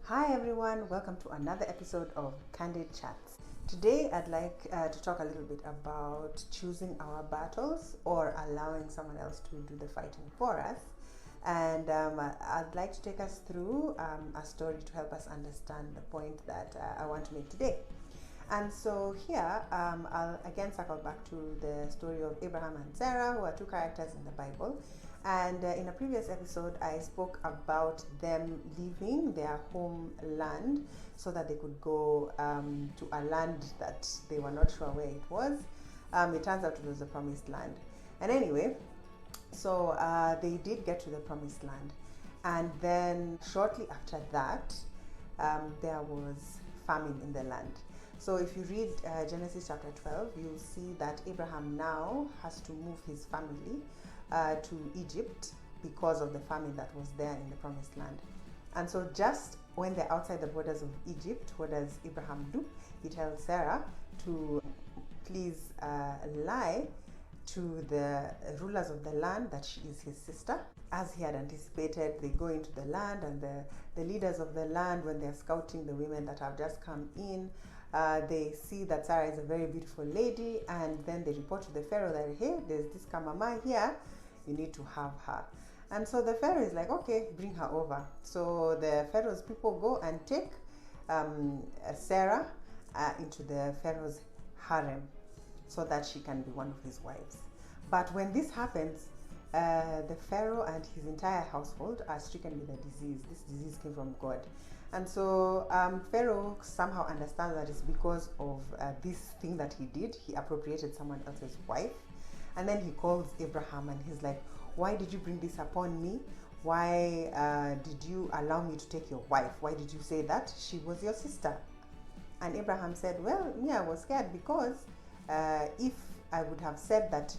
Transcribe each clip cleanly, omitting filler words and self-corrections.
Hi everyone, welcome to another episode of Candid Chats. Today I'd like to talk a little bit about choosing our battles or allowing someone else to do the fighting for us. And I'd like to take us through a story to help us understand the point that I want to make today. And so here, I'll again circle back to the story of Abraham and Sarah, who are two characters in the Bible. And in a previous episode, I spoke about them leaving their homeland so that they could go to a land that they were not sure where it was. It turns out it was the promised land. And anyway, so they did get to the promised land. And then shortly after that, there was famine in the land. So if you read Genesis chapter 12, you'll see that Abraham now has to move his family to Egypt because of the famine that was there in the promised land. And so just when they're outside the borders of Egypt, what does Abraham do? He tells Sarah to please lie to the rulers of the land that she is his sister. As he had anticipated, they go into the land, and the leaders of the land, when they're scouting the women that have just come in, they see that Sarah is a very beautiful lady, and then they report to the Pharaoh that, hey, there's this Kamama here, you need to have her. And so the Pharaoh is like, okay, bring her over. So the Pharaoh's people go and take Sarah into the Pharaoh's harem so that she can be one of his wives. But when this happens, the Pharaoh and his entire household are stricken with a disease. This disease came from God. And so Pharaoh somehow understands that it's because of this thing that he did. He appropriated someone else's wife. And then he calls Abraham and he's like, why did you bring this upon me? Why did you allow me to take your wife? Why did you say that? She was your sister. And Abraham said, well, me, I was scared because if I would have said that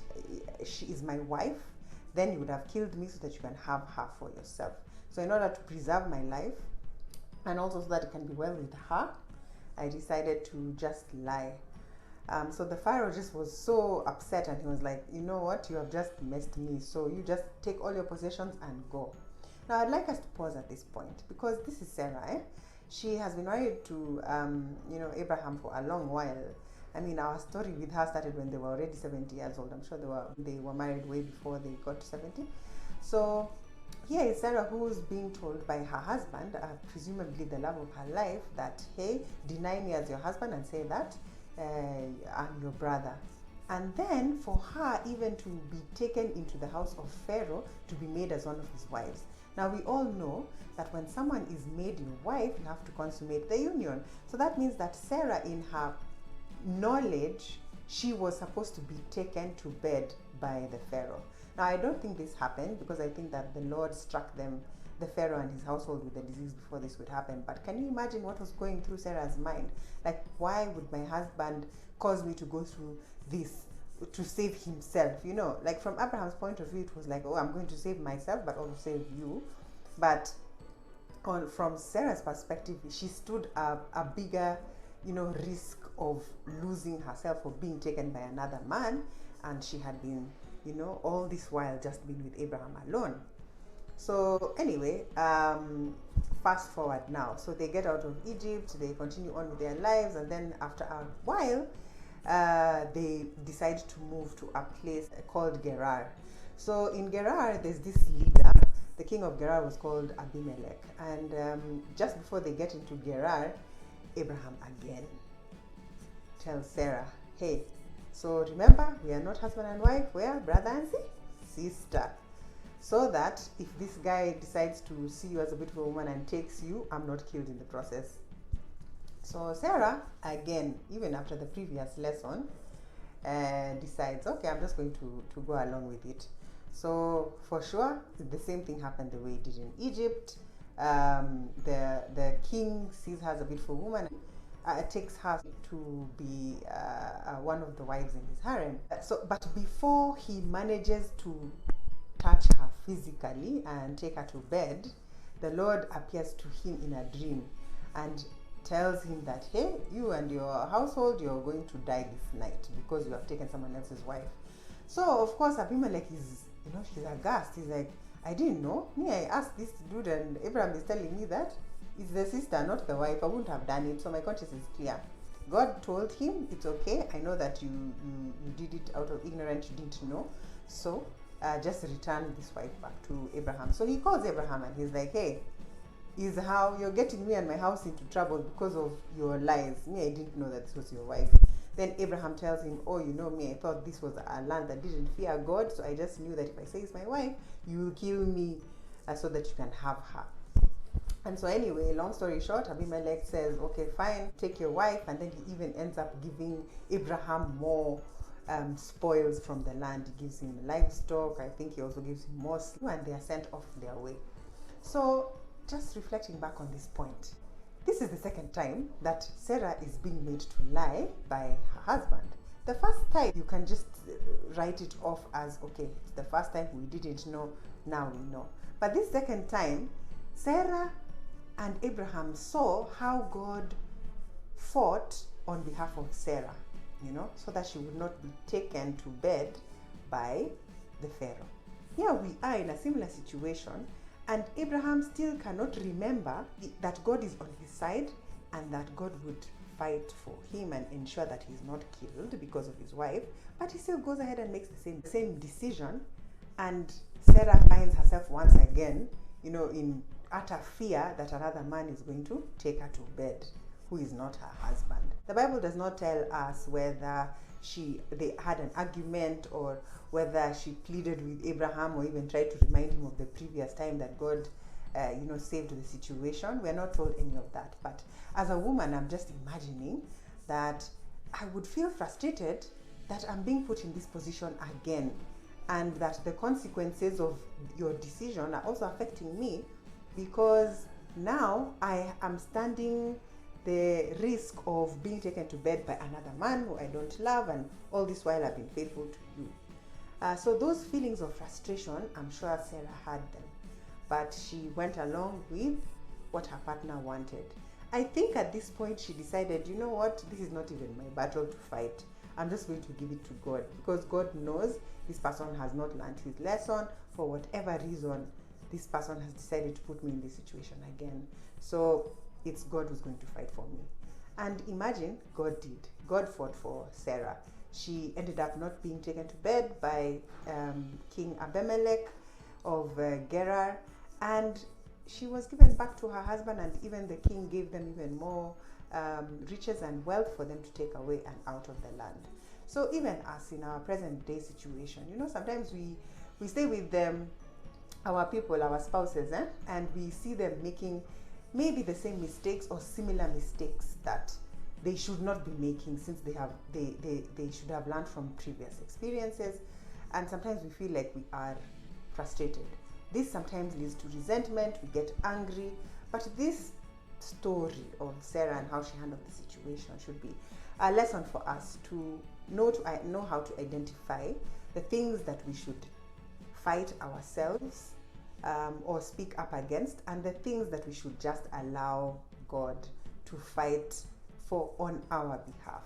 she is my wife, then you would have killed me so that you can have her for yourself. So in order to preserve my life, and also so that it can be well with her, I decided to just lie. So the Pharaoh just was so upset, and he was like, you know what, you have just messed me, so you just take all your possessions and go. Now I'd like us to pause at this point, because this is Sarah. She has been married to Abraham for a long while. I mean, our story with her started when they were already 70 years old. I'm sure they were married way before they got to 70. So here is Sarah, who's being told by her husband, presumably the love of her life, that, hey, deny me as your husband and say that I'm your brother. And then for her even to be taken into the house of Pharaoh to be made as one of his wives. Now we all know that when someone is made your wife, you have to consummate the union. So that means that Sarah, in her knowledge, she was supposed to be taken to bed by the Pharaoh. Now I don't think this happened, because I think that the Lord struck them, the Pharaoh and his household, with the disease before this would happen. But can you imagine what was going through Sarah's mind? Like, why would my husband cause me to go through this to save himself? You know, like from Abraham's point of view, it was like, oh, I'm going to save myself, but also save you. But from Sarah's perspective, she stood a bigger, risk of losing herself or being taken by another man, and she had been, all this while just been with Abraham alone. So anyway, fast forward now. So they get out of Egypt, they continue on with their lives, and then after a while, they decide to move to a place called Gerar. So in Gerar, there's this leader. The king of Gerar was called Abimelech. And just before they get into Gerar, Abraham again tells Sarah, hey, so remember, we are not husband and wife, we are brother and sister. So that if this guy decides to see you as a beautiful woman and takes you, I'm not killed in the process. So Sarah, again, even after the previous lesson, decides, okay, I'm just going to go along with it. So for sure, the same thing happened the way it did in Egypt. The king sees her as a beautiful woman, takes her to be one of the wives in his harem. But before he manages to touch her physically and take her to bed, the Lord appears to him in a dream and tells him that, hey, you and your household, you're going to die this night because you have taken someone else's wife. So of course Abimelech is, he's aghast. He's like, I didn't know. Me, I asked this dude, and Abraham is telling me that. it's the sister, not the wife. I wouldn't have done it, so my conscience is clear. God told him, it's okay. I know that you did it out of ignorance, you didn't know. So just return this wife back to Abraham. So he calls Abraham and he's like, hey, is how you're getting me and my house into trouble because of your lies. Me, I didn't know that this was your wife. Then Abraham tells him, oh, you know me, I thought this was a land that didn't fear God, so I just knew that if I say it's my wife, you will kill me so that you can have her. And so anyway, long story short, Abimelech says, okay, fine, take your wife. And then he even ends up giving Abraham more spoils from the land. He gives him livestock. I think he also gives him more slaves, and they are sent off their way. So just reflecting back on this point, this is the second time that Sarah is being made to lie by her husband. The first time, you can just write it off as, okay, it's the first time we didn't know, now we know. But this second time, Sarah and Abraham saw how God fought on behalf of Sarah, so that she would not be taken to bed by the Pharaoh. Here we are in a similar situation, and Abraham still cannot remember that God is on his side and that God would fight for him and ensure that he's not killed because of his wife, but he still goes ahead and makes the same decision, and Sarah finds herself once again, in utter fear that another man is going to take her to bed, who is not her husband. The Bible does not tell us whether they had an argument or whether she pleaded with Abraham or even tried to remind him of the previous time that God saved the situation. We're not told any of that. But as a woman, I'm just imagining that I would feel frustrated that I'm being put in this position again, and that the consequences of your decision are also affecting me, because now I am standing the risk of being taken to bed by another man who I don't love, and all this while I've been faithful to you. So those feelings of frustration, I'm sure Sarah had them, but she went along with what her partner wanted. I think at this point she decided, you know what, this is not even my battle to fight. I'm just going to give it to God, because God knows this person has not learned his lesson. For whatever reason, this person has decided to put me in this situation again. So it's God who's going to fight for me. And imagine, God did. God fought for Sarah. She ended up not being taken to bed by King Abimelech of Gerar, and she was given back to her husband, and even the king gave them even more riches and wealth for them to take away and out of the land. So even us in our present day situation, sometimes we stay with them, our people, our spouses, and we see them making maybe the same mistakes or similar mistakes that they should not be making, since they should have learned from previous experiences. And sometimes we feel like we are frustrated. This sometimes leads to resentment, we get angry, but this story of Sarah and how she handled the situation should be a lesson for us to know how to identify the things that we should fight ourselves or speak up against, and the things that we should just allow God to fight for on our behalf.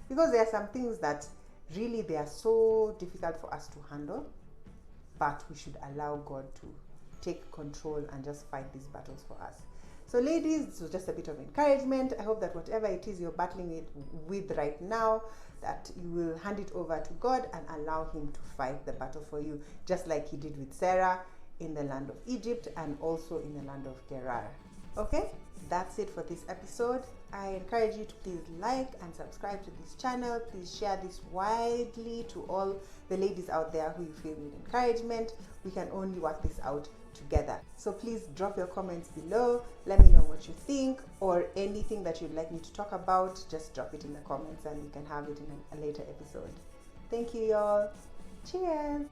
Because there are some things that really they are so difficult for us to handle, but we should allow God to take control and just fight these battles for us. So ladies, this was just a bit of encouragement. I hope that whatever it is you're battling with right now, that you will hand it over to God and allow him to fight the battle for you, just like he did with Sarah in the land of Egypt and also in the land of Gerar. Okay, that's it for this episode. I encourage you to please like and subscribe to this channel. Please share this widely to all the ladies out there who you feel need encouragement. We can only work this out together. So please drop your comments below. Let me know what you think, or anything that you'd like me to talk about. Just drop it in the comments and we can have it in a later episode. Thank you, y'all. Cheers.